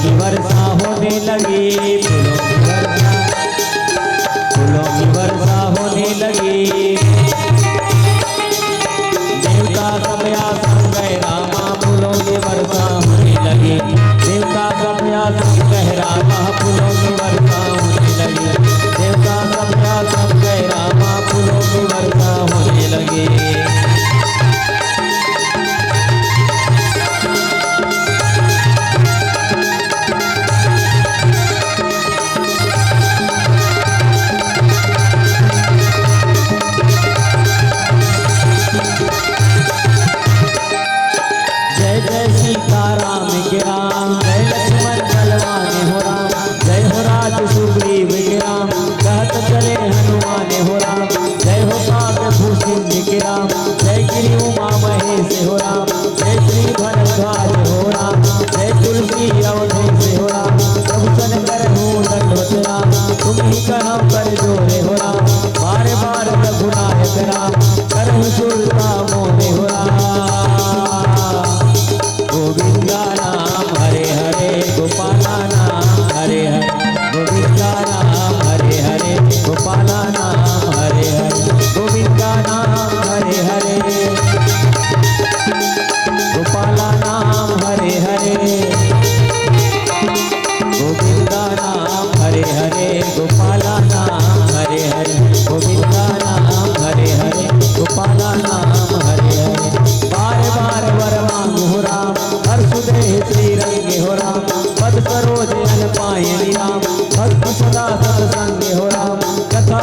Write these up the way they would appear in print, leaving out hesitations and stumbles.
की वर्षा होने लगी, फूलों की वर्षा होने लगी। देवता सब आसन गए रामा, फूलों की वर्षा होने लगी। देवता सब आसन गए रामा, फूलों की वर्षा होने लगी। देवता सब आसन गए रामा, फूलों की वर्षा होने लगी।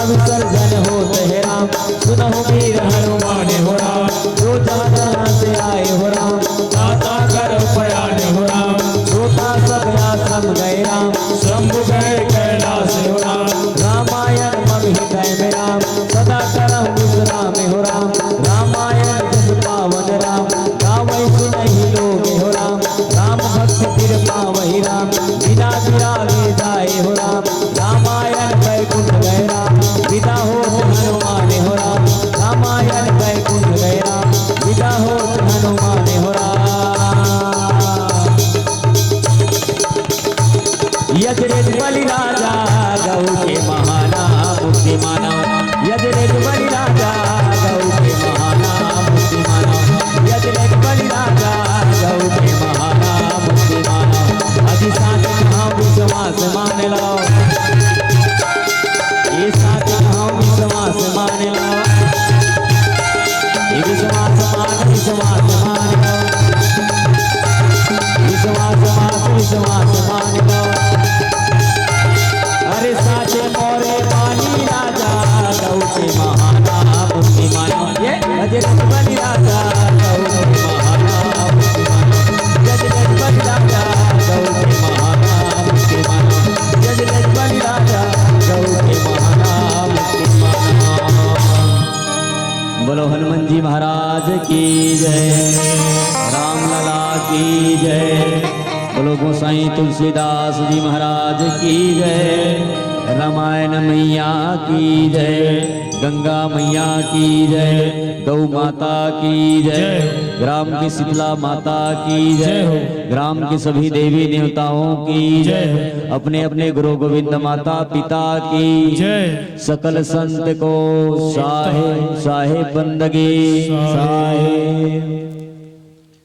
विसर्जन होते है राम, सुनहो वीर हनुमान हो राम। जो जहाँ से आए हो राम, दाता कर प्रयाण हो राम। रोता सब आश्रम गए राम, शंभु गए कैलाश हो राम। रामायण मम हृदय में राम, सदा करहु विश्राम हो राम। रामायण जस पावन राम, गावै सुनहि लोग हो राम। राम भक्त फिर पावहि राम, बिना बिरागे जाए हो राम। रामायण बैकुंठ गए राम, विदा हो हनुमान हो राम। रामायण बैकुंठ गए राम, विदा हो हनुमान हो राम। यजरेत बलि राजा गौ के महाना मुक्ति माना। यजरेत बलि राजा गौ के महाना मुक्ति माना। यजरेत बलि राजा गौ के महाना मुक्ति माना। अधिशान हम विश्वास मान लो, ये साथ हम विश्वास मान लो। ये विश्वास मान, विश्वास मान लो। विश्वास मान लो। अरे साचे मोरे पानी राजा गौ के महाना मुक्ति मानो। ये यजरेत बलि राजा गौ के महाना मुक्ति मानो। यजरेत बलि राजा गौ के महाना मुक्ति मानो। यजरेत बलि राजा गौ के महाना मुक्ति मानो। बोलो हनुमान जी महाराज की जय, राम लला की जय। बोलो गोसाई तुलसीदास जी महाराज की जय। रामायण मैया की जय, गंगा मैया की जय, गौ माता की जय, ग्राम की शीतला माता की जय, ग्राम के सभी देवी देवताओं की जय, अपने अपने गुरु गोविंद माता पिता की जय। सकल संत को साहे साहे बंदगी साहे।